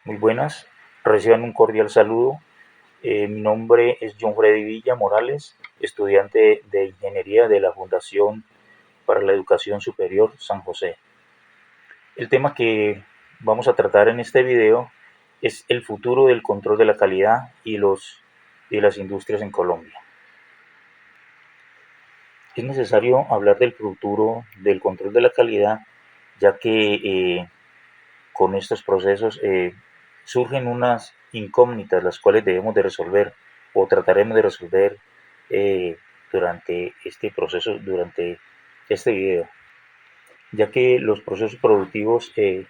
Muy buenas, reciban un cordial saludo. Mi nombre es John Freddy Villa Morales, estudiante de Ingeniería de la Fundación para la Educación Superior San José. El tema que vamos a tratar en este video es el futuro del control de la calidad y las industrias en Colombia. Es necesario hablar del futuro del control de la calidad, ya que con estos procesos surgen unas incógnitas las cuales debemos de resolver o trataremos de resolver durante este proceso, durante este video, ya que los procesos productivos de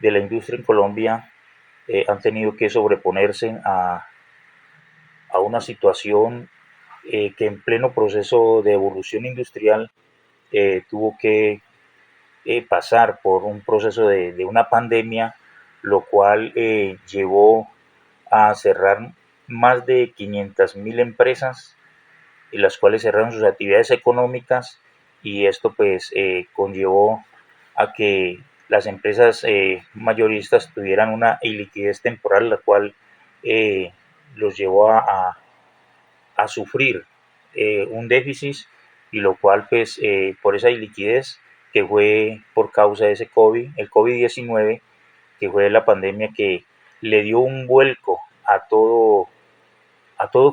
la industria en Colombia han tenido que sobreponerse a una situación que en pleno proceso de evolución industrial tuvo que pasar por un proceso de una pandemia, lo cual llevó a cerrar más de 500.000 empresas, y las cuales cerraron sus actividades económicas, y esto pues conllevó a que las empresas mayoristas tuvieran una iliquidez temporal, la cual los llevó a sufrir un déficit, y lo cual pues por esa iliquidez que fue por causa de ese COVID, el COVID-19, que fue la pandemia que le dio un vuelco a todo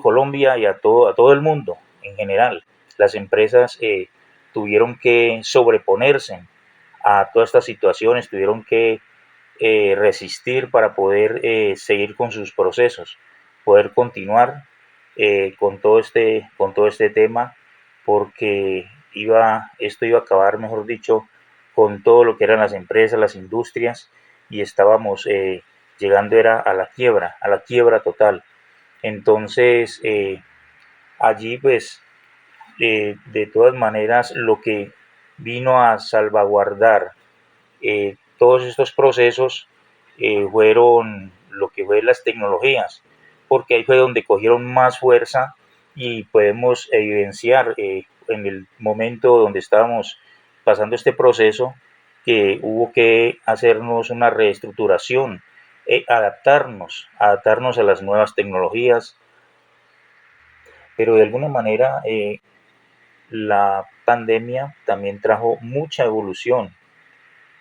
Colombia y a todo el mundo en general. Las empresas tuvieron que sobreponerse a todas estas situaciones, tuvieron que resistir para poder seguir con sus procesos, poder continuar con todo este tema, porque esto iba a acabar, mejor dicho, con todo lo que eran las empresas, las industrias, y estábamos llegando era a la quiebra total. Entonces, allí pues, de todas maneras, lo que vino a salvaguardar todos estos procesos fueron lo que fue las tecnologías, porque ahí fue donde cogieron más fuerza, y podemos evidenciar en el momento donde estábamos pasando este proceso que hubo que hacernos una reestructuración, adaptarnos a las nuevas tecnologías, pero de alguna manera la pandemia también trajo mucha evolución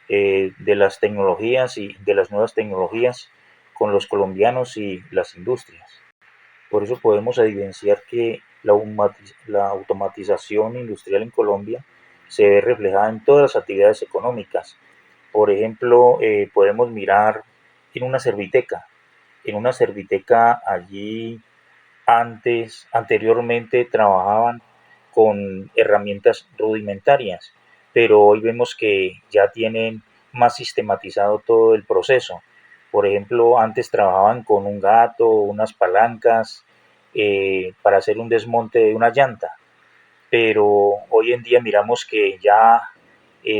de las tecnologías y de las nuevas tecnologías con los colombianos y las industrias. Por eso podemos evidenciar que la automatización industrial en Colombia se ve reflejada en todas las actividades económicas. Por ejemplo, podemos mirar en una serviteca. En una serviteca allí anteriormente trabajaban con herramientas rudimentarias, pero hoy vemos que ya tienen más sistematizado todo el proceso. Por ejemplo, antes trabajaban con un gato, unas palancas para hacer un desmonte de una llanta, pero hoy en día miramos que ya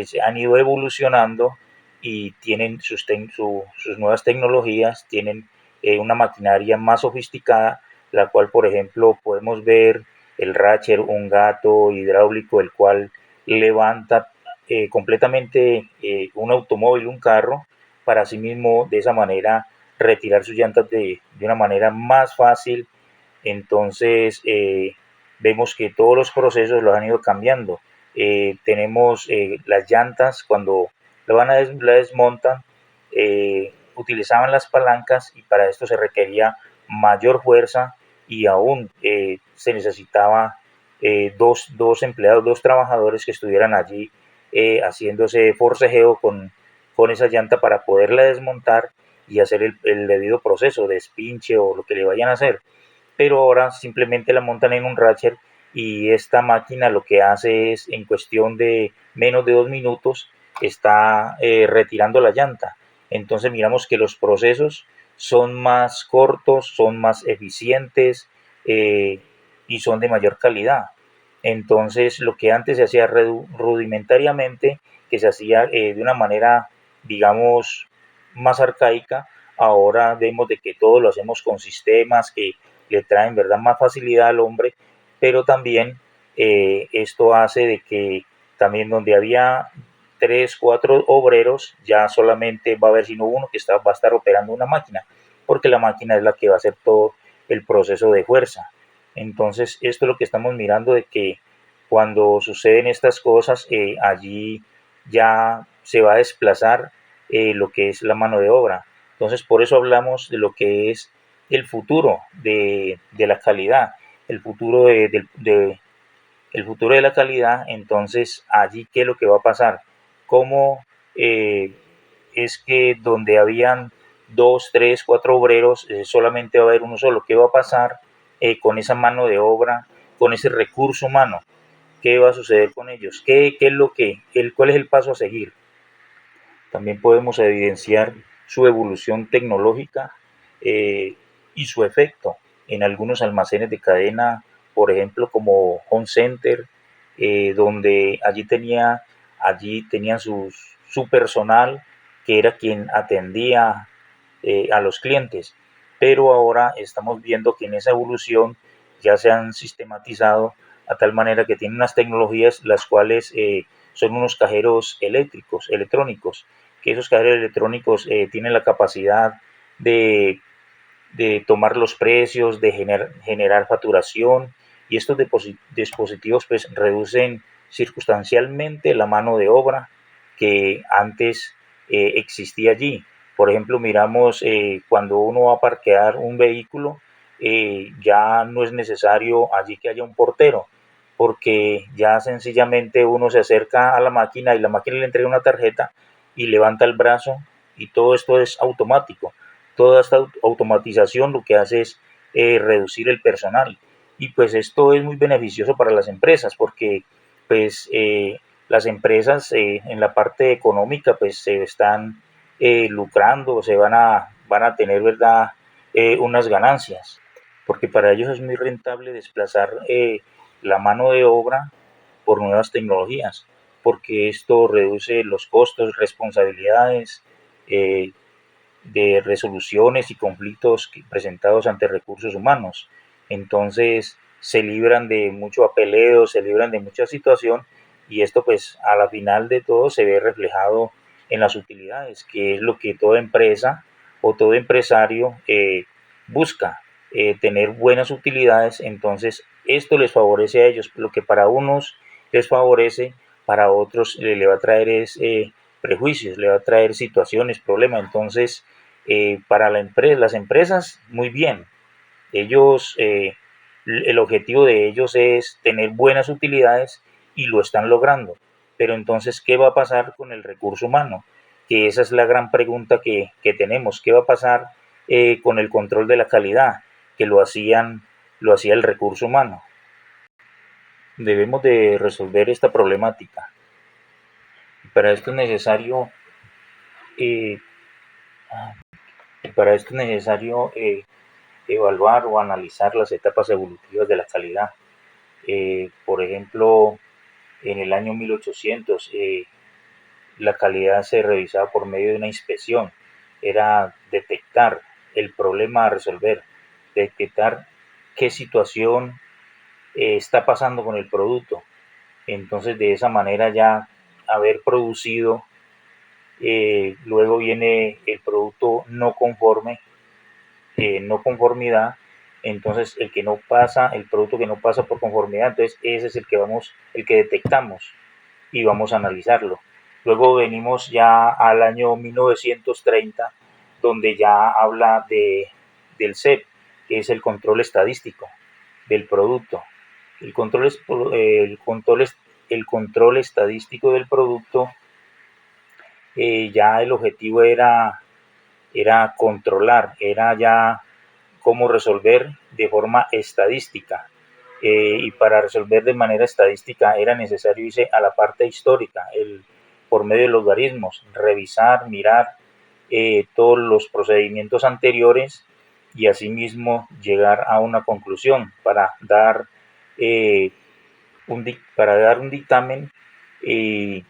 se han ido evolucionando y tienen sus nuevas tecnologías, tienen una maquinaria más sofisticada, la cual, por ejemplo, podemos ver el Ratcher, un gato hidráulico, el cual levanta completamente un automóvil, un carro, para sí mismo de esa manera retirar sus llantas de una manera más fácil. Entonces, vemos que todos los procesos los han ido cambiando. Tenemos las llantas, cuando la desmontan, utilizaban las palancas, y para esto se requería mayor fuerza, y aún se necesitaba dos empleados, dos trabajadores que estuvieran allí haciéndose forcejeo con esa llanta para poderla desmontar y hacer el debido proceso de espinche o lo que le vayan a hacer. Pero ahora simplemente la montan en un Ratcher, y esta máquina lo que hace es, en cuestión de menos de 2 minutos, está retirando la llanta. Entonces miramos que los procesos son más cortos, son más eficientes, y son de mayor calidad. Entonces, lo que antes se hacía rudimentariamente, que se hacía de una manera, digamos, más arcaica, ahora vemos de que todo lo hacemos con sistemas que le traen, ¿verdad?, más facilidad al hombre, pero también esto hace de que también donde había 3, 4 obreros, ya solamente va a haber sino uno que va a estar operando una máquina, porque la máquina es la que va a hacer todo el proceso de fuerza. Entonces, esto es lo que estamos mirando, de que cuando suceden estas cosas, allí ya se va a desplazar lo que es la mano de obra. Entonces, por eso hablamos de lo que es el futuro de la calidad, el futuro el futuro de la calidad. Entonces, allí, ¿qué es lo que va a pasar? ¿Cómo es que donde habían 2, 3, 4 obreros, solamente va a haber uno solo? ¿Qué va a pasar con esa mano de obra, con ese recurso humano? ¿Qué va a suceder con ellos? ¿Qué es lo cuál es el paso a seguir? También podemos evidenciar su evolución tecnológica eh, y su efecto en algunos almacenes de cadena, por ejemplo, como Home Center, donde allí tenían su personal, que era quien atendía a los clientes. Pero ahora estamos viendo que en esa evolución ya se han sistematizado a tal manera que tienen unas tecnologías las cuales son unos cajeros electrónicos, que esos cajeros electrónicos tienen la capacidad de, de tomar los precios, de generar facturación, y estos dispositivos pues reducen circunstancialmente la mano de obra que antes existía allí. Por ejemplo, miramos cuando uno va a parquear un vehículo, ya no es necesario allí que haya un portero, porque ya sencillamente uno se acerca a la máquina y la máquina le entrega una tarjeta y levanta el brazo, y todo esto es automático. Toda esta automatización lo que hace es reducir el personal, y pues esto es muy beneficioso para las empresas, porque pues las empresas en la parte económica pues se están lucrando, van a tener, verdad, unas ganancias, porque para ellos es muy rentable desplazar la mano de obra por nuevas tecnologías, porque esto reduce los costos, responsabilidades, eh, de resoluciones y conflictos presentados ante recursos humanos. Entonces se libran de mucho apeleo, se libran de mucha situación, y esto pues a la final de todo se ve reflejado en las utilidades, que es lo que toda empresa o todo empresario busca, tener buenas utilidades. Entonces esto les favorece a ellos, lo que para unos les favorece, para otros le va a traer prejuicios, le va a traer situaciones, problemas. Entonces para las empresas, muy bien. Ellos, el objetivo de ellos es tener buenas utilidades, y lo están logrando. Pero entonces, ¿qué va a pasar con el recurso humano? Que esa es la gran pregunta que tenemos. ¿Qué va a pasar con el control de la calidad? Que lo hacía el recurso humano. Debemos de resolver esta problemática. Para esto es necesario, eh, para esto es necesario evaluar o analizar las etapas evolutivas de la calidad. Por ejemplo, en el año 1800, la calidad se revisaba por medio de una inspección. Era detectar el problema a resolver, detectar qué situación está pasando con el producto. Entonces, de esa manera ya haber producido, luego viene el producto no conforme, no conformidad. Entonces el producto que no pasa por conformidad, entonces ese es el que detectamos y vamos a analizarlo. Luego venimos ya al año 1930, donde ya habla del CEP, que es el control estadístico del producto. El control, el control, el control estadístico del producto, ya el objetivo era controlar, era ya cómo resolver de forma estadística. Y para resolver de manera estadística era necesario irse a la parte histórica, por medio de los logaritmos, revisar, mirar todos los procedimientos anteriores, y asimismo llegar a una conclusión para dar un dictamen, eh,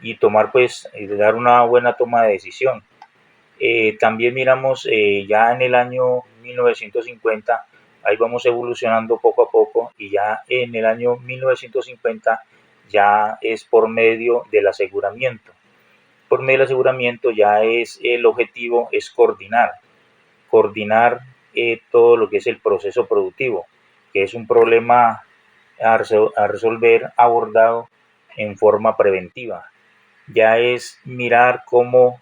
y tomar pues dar una buena toma de decisión. También miramos ya en el año 1950, ahí vamos evolucionando poco a poco, y ya en el año 1950 ya es por medio del aseguramiento. Por medio del aseguramiento ya es el objetivo es coordinar todo lo que es el proceso productivo, que es un problema a resolver abordado en forma preventiva. Ya es mirar cómo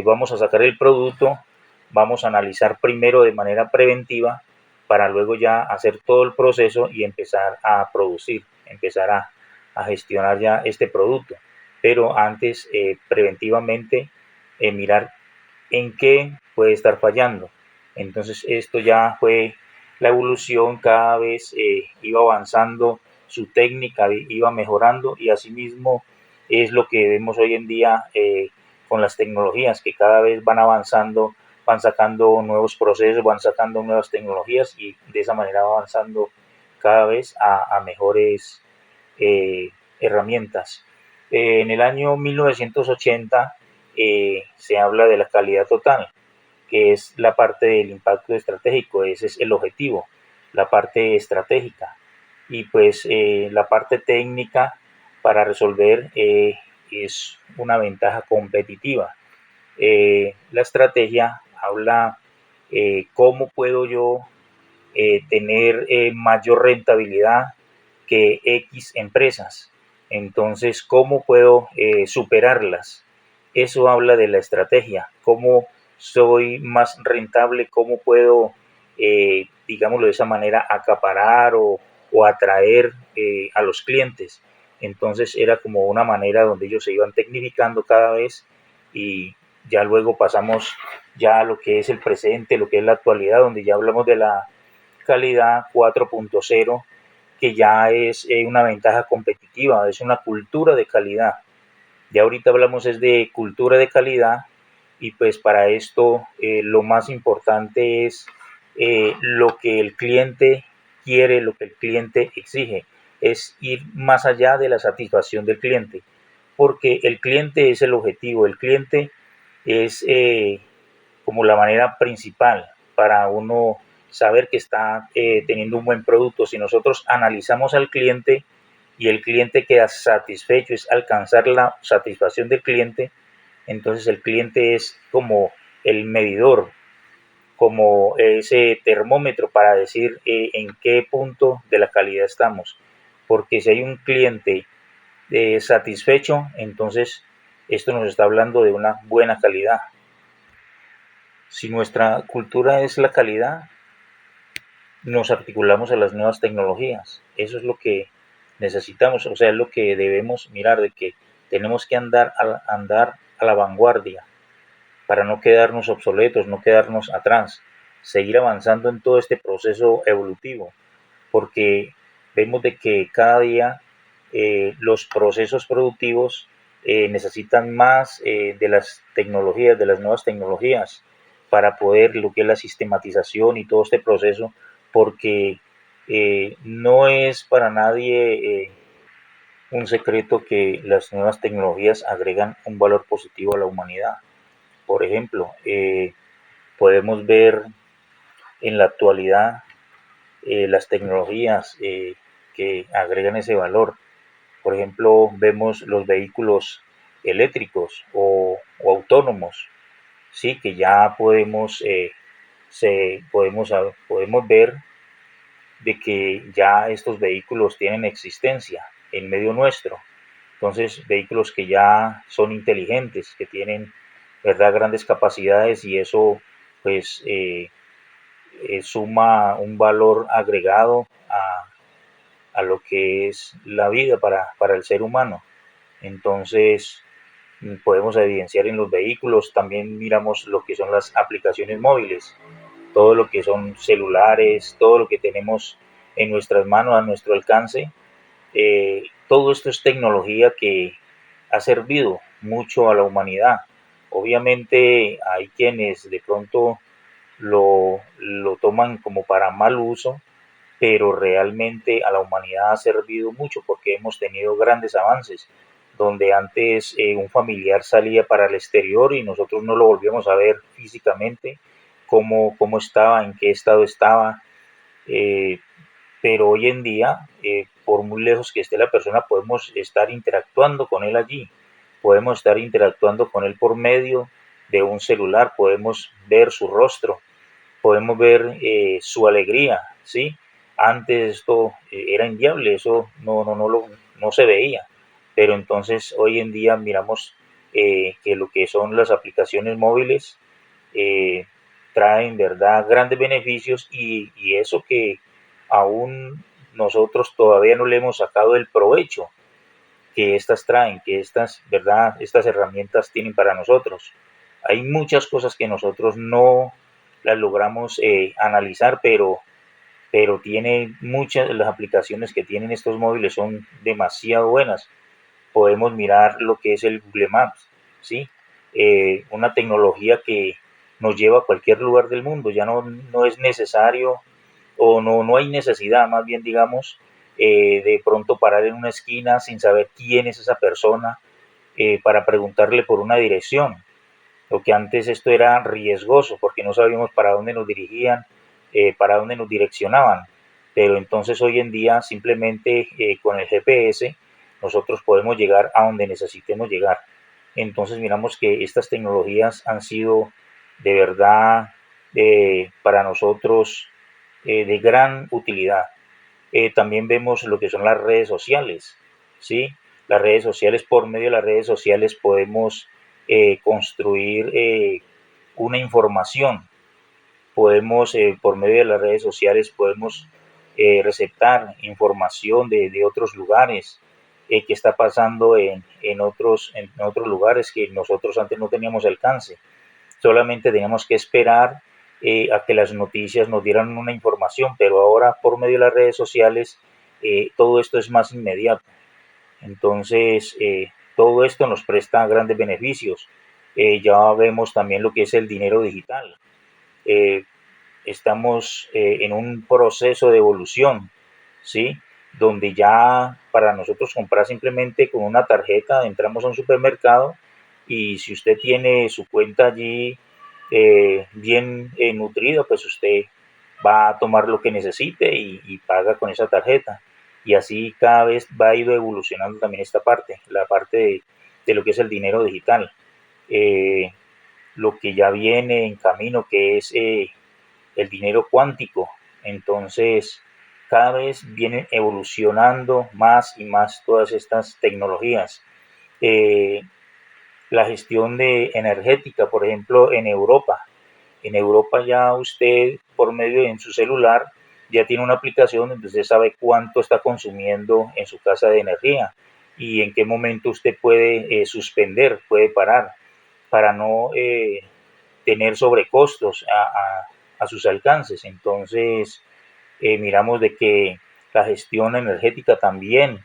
vamos a sacar el producto, vamos a analizar primero de manera preventiva para luego ya hacer todo el proceso y empezar a producir, empezar a gestionar ya este producto. Pero antes, preventivamente, mirar en qué puede estar fallando. Entonces esto ya fue la evolución, cada vez iba avanzando su técnica, iba mejorando y asimismo es lo que vemos hoy en día con las tecnologías que cada vez van avanzando, van sacando nuevos procesos, van sacando nuevas tecnologías y de esa manera va avanzando cada vez a mejores herramientas. En el año 1980 se habla de la calidad total, que es la parte del impacto estratégico, ese es el objetivo, la parte estratégica. Y pues la parte técnica para resolver es una ventaja competitiva. La estrategia habla cómo puedo yo tener mayor rentabilidad que X empresas. Entonces, ¿cómo puedo superarlas? Eso habla de la estrategia, cómo soy más rentable, cómo puedo, digámoslo de esa manera, acaparar o atraer a los clientes. Entonces era como una manera donde ellos se iban tecnificando cada vez y ya luego pasamos ya a lo que es el presente, lo que es la actualidad, donde ya hablamos de la calidad 4.0, que ya es una ventaja competitiva, es una cultura de calidad. Ya ahorita hablamos es de cultura de calidad y pues para esto lo más importante es lo que el cliente quiere, lo que el cliente exige, es ir más allá de la satisfacción del cliente, porque el cliente es el objetivo, el cliente es como la manera principal para uno saber que está teniendo un buen producto. Si nosotros analizamos al cliente y el cliente queda satisfecho, es alcanzar la satisfacción del cliente, entonces el cliente es como el medidor, como ese termómetro para decir en qué punto de la calidad estamos. Porque si hay un cliente satisfecho, entonces esto nos está hablando de una buena calidad. Si nuestra cultura es la calidad, nos articulamos a las nuevas tecnologías. Eso es lo que necesitamos, o sea, es lo que debemos mirar, de que tenemos que andar a la vanguardia para no quedarnos obsoletos, no quedarnos atrás, seguir avanzando en todo este proceso evolutivo, porque vemos de que cada día los procesos productivos necesitan más de las tecnologías, de las nuevas tecnologías, para poder lo que es la sistematización y todo este proceso, porque no es para nadie un secreto que las nuevas tecnologías agregan un valor positivo a la humanidad. Por ejemplo, podemos ver en la actualidad las tecnologías que agregan ese valor. Por ejemplo, vemos los vehículos eléctricos o autónomos, sí, que ya podemos ver de que ya estos vehículos tienen existencia en medio nuestro. Entonces, vehículos que ya son inteligentes, que tienen, verdad, grandes capacidades y eso pues suma un valor agregado a lo que es la vida para el ser humano. Entonces, podemos evidenciar en los vehículos, también miramos lo que son las aplicaciones móviles, todo lo que son celulares, todo lo que tenemos en nuestras manos, a nuestro alcance. Todo esto es tecnología que ha servido mucho a la humanidad. Obviamente hay quienes de pronto lo toman como para mal uso, pero realmente a la humanidad ha servido mucho porque hemos tenido grandes avances, donde antes un familiar salía para el exterior y nosotros no lo volvíamos a ver físicamente, cómo estaba, en qué estado estaba. pero hoy en día, por muy lejos que esté la persona, podemos estar interactuando con él allí, podemos estar interactuando con él por medio de un celular, podemos ver su rostro, podemos ver su alegría, ¿sí? Antes esto era inviable, eso no se veía, pero entonces hoy en día miramos que lo que son las aplicaciones móviles eh, traen, ¿verdad?, grandes beneficios y eso que aún nosotros todavía no le hemos sacado el provecho que estas traen, que estas, ¿verdad?, estas herramientas tienen para nosotros. Hay muchas cosas que nosotros no las logramos analizar, pero tiene muchas, las aplicaciones que tienen estos móviles son demasiado buenas. Podemos mirar lo que es el Google Maps, ¿sí? Una tecnología que nos lleva a cualquier lugar del mundo, ya no es necesario o no hay necesidad, más bien digamos, de pronto parar en una esquina sin saber quién es esa persona para preguntarle por una dirección. Lo que antes esto era riesgoso porque no sabíamos para dónde nos dirigían, para dónde nos direccionaban. Pero entonces hoy en día simplemente con el GPS nosotros podemos llegar a donde necesitemos llegar. Entonces miramos que estas tecnologías han sido de verdad para nosotros de gran utilidad. También vemos lo que son las redes sociales, ¿sí? Las redes sociales, por medio de las redes sociales podemos construir una información, podemos, por medio de las redes sociales, podemos receptar información de otros lugares, que está pasando en otros lugares que nosotros antes no teníamos alcance. Solamente teníamos que esperar a que las noticias nos dieran una información, pero ahora por medio de las redes sociales todo esto es más inmediato. Entonces, todo esto nos presta grandes beneficios. Ya vemos también lo que es el dinero digital. Eh, Estamos en un proceso de evolución, ¿sí? Donde ya para nosotros comprar simplemente con una tarjeta entramos a un supermercado y si usted tiene su cuenta allí bien nutrida, pues usted va a tomar lo que necesite y paga con esa tarjeta. Y así cada vez va a ir evolucionando también esta parte, la parte de lo que es el dinero digital. Eh, lo que ya viene en camino, que es el dinero cuántico. Entonces, cada vez vienen evolucionando más y más todas estas tecnologías. Eh, la gestión de energética, por ejemplo, en Europa. En Europa ya usted, por medio de en su celular, ya tiene una aplicación donde usted sabe cuánto está consumiendo en su casa de energía y en qué momento usted puede suspender, puede parar, para no tener sobrecostos a sus alcances. Entonces, miramos de que la gestión energética también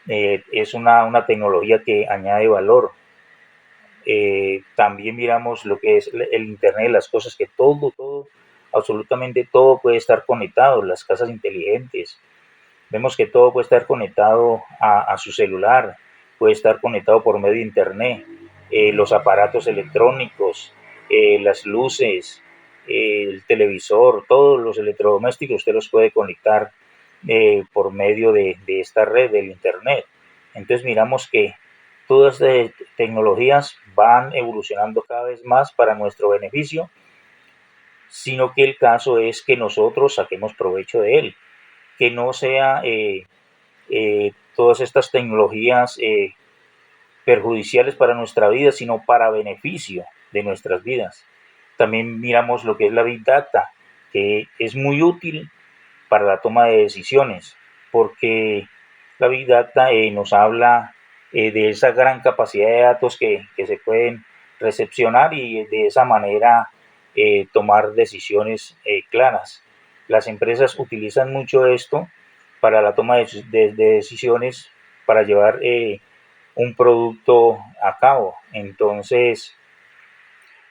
es una tecnología que añade valor. También miramos lo que es el Internet de las cosas, que todo, absolutamente todo puede estar conectado, las casas inteligentes. Vemos que todo puede estar conectado a su celular, puede estar conectado por medio de Internet, los aparatos electrónicos, las luces, el televisor, todos los electrodomésticos usted los puede conectar por medio de esta red del Internet. Entonces miramos que todas estas tecnologías van evolucionando cada vez más para nuestro beneficio, sino que el caso es que nosotros saquemos provecho de él, que no sea todas estas tecnologías perjudiciales para nuestra vida, sino para beneficio de nuestras vidas. También miramos lo que es la Big Data, que es muy útil para la toma de decisiones, porque la Big Data nos habla de esa gran capacidad de datos que se pueden recepcionar y de esa manera tomar decisiones claras. Las empresas utilizan mucho esto para la toma de decisiones, para llevar un producto a cabo. Entonces,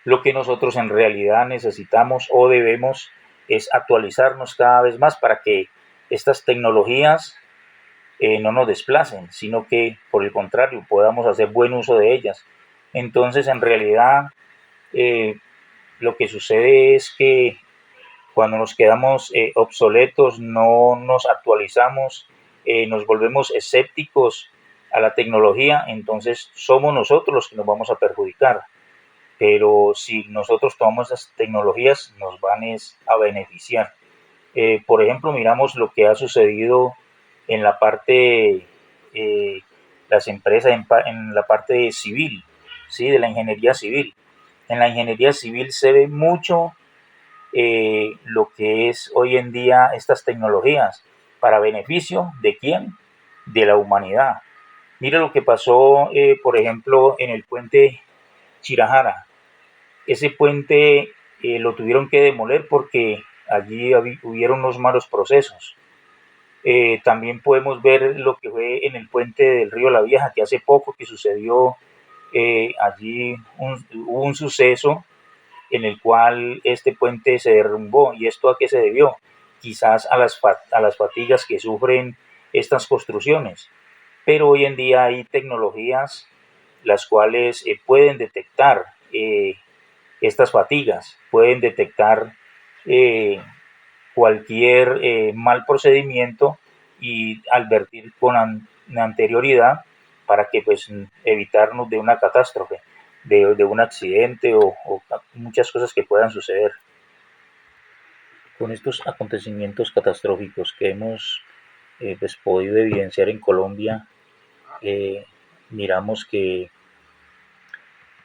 lo que nosotros en realidad necesitamos o debemos es actualizarnos cada vez más para que estas tecnologías no nos desplacen, sino que por el contrario podamos hacer buen uso de ellas. Entonces, en realidad, lo que sucede es que Cuando nos quedamos obsoletos, no nos actualizamos, nos volvemos escépticos a la tecnología, entonces somos nosotros los que nos vamos a perjudicar. Pero si nosotros tomamos esas tecnologías, nos van a beneficiar. Por ejemplo, miramos lo que ha sucedido en la parte, las empresas, en la parte civil, ¿sí? De la ingeniería civil. En la ingeniería civil se ve mucho lo que es hoy en día estas tecnologías para beneficio de quién, de la humanidad. Mira lo que pasó, por ejemplo, en el puente Chirajara. Ese puente lo tuvieron que demoler porque allí hubieron unos malos procesos. También podemos ver lo que fue en el puente del río La Vieja, que hace poco que sucedió allí hubo un suceso en el cual este puente se derrumbó. ¿Y esto a qué se debió? Quizás a las fatigas que sufren estas construcciones. Pero hoy en día hay tecnologías las cuales pueden detectar estas fatigas, pueden detectar eh, cualquier mal procedimiento y advertir con anterioridad para que pues evitarnos de una catástrofe, de un accidente o muchas cosas que puedan suceder. Con estos acontecimientos catastróficos que hemos pues, podido evidenciar en Colombia, eh, miramos que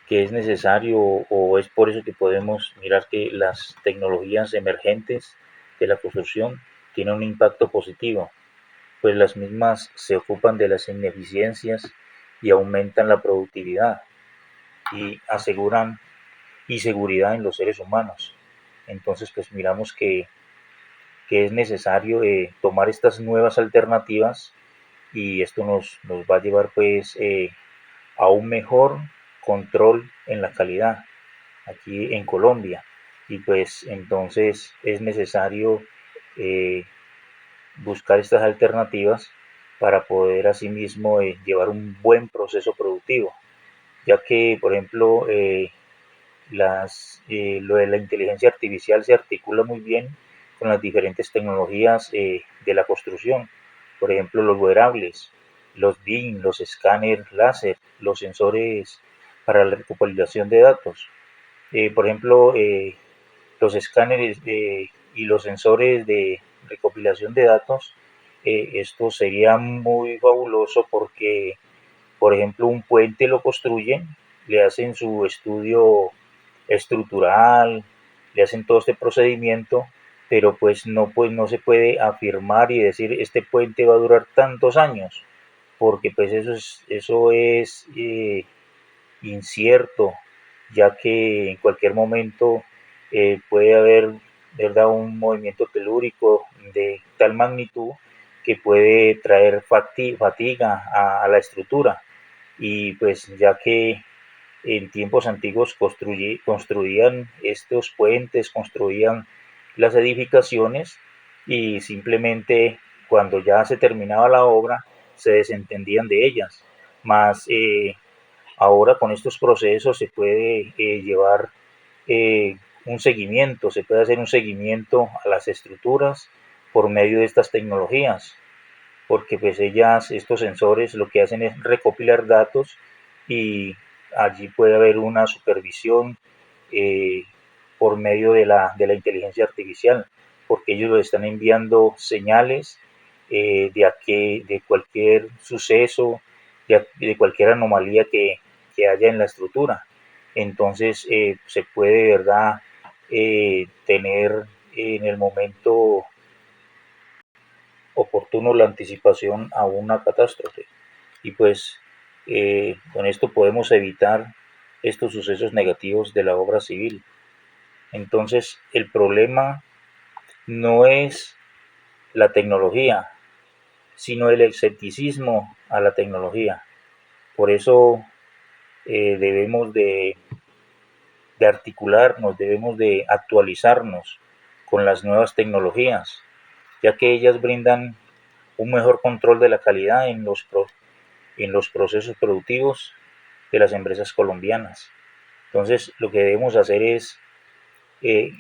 es necesario o es por eso que podemos mirar que las tecnologías emergentes de la construcción tienen un impacto positivo, pues las mismas se ocupan de las ineficiencias y aumentan la productividad y aseguran y seguridad en los seres humanos. Entonces, pues miramos que es necesario tomar estas nuevas alternativas y esto nos va a llevar pues a un mejor control en la calidad aquí en Colombia. Y pues entonces es necesario eh, buscar estas alternativas para poder asimismo llevar un buen proceso productivo, ya que por ejemplo lo de la inteligencia artificial se articula muy bien con las diferentes tecnologías de la construcción, por ejemplo los wearables, los BIM, los escáneres láser, los sensores para la recopilación de datos. Por ejemplo, los escáneres y los sensores de recopilación de datos, esto sería muy fabuloso porque, por ejemplo, un puente lo construyen, le hacen su estudio estructural, le hacen todo este procedimiento, pero pues no se puede afirmar y decir este puente va a durar tantos años, porque pues eso es incierto, ya que en cualquier momento puede haber, ¿verdad?, un movimiento telúrico de tal magnitud que puede traer fatiga a la estructura. Y pues ya que en tiempos antiguos construían estos puentes, construían las edificaciones y simplemente cuando ya se terminaba la obra se desentendían de ellas. Más ahora con estos procesos se puede llevar un seguimiento, se puede hacer un seguimiento a las estructuras por medio de estas tecnologías, porque pues estos sensores lo que hacen es recopilar datos y allí puede haber una supervisión eh, por medio de la inteligencia artificial, porque ellos lo están enviando señales de cualquier suceso, de cualquier anomalía que haya en la estructura. Entonces se puede, ¿verdad?, tener en el momento oportuno la anticipación a una catástrofe. Y pues con esto podemos evitar estos sucesos negativos de la obra civil. Entonces el problema no es la tecnología, sino el escepticismo a la tecnología. Por eso debemos de articularnos, debemos de actualizarnos con las nuevas tecnologías, ya que ellas brindan un mejor control de la calidad en los procesos productivos de las empresas colombianas. Entonces, lo que debemos hacer es eh,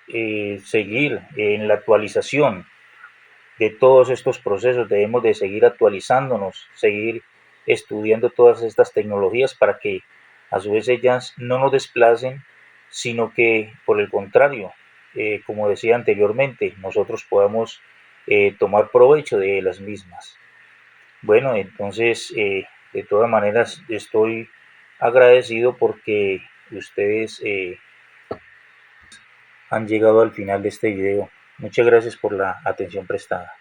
seguir en la actualización de todos estos procesos, debemos de seguir actualizándonos, seguir estudiando todas estas tecnologías para que a su vez ellas no nos desplacen, sino que por el contrario, como decía anteriormente, nosotros podamos tomar provecho de las mismas. Bueno, entonces, de todas maneras, estoy agradecido porque ustedes han llegado al final de este video. Muchas gracias por la atención prestada.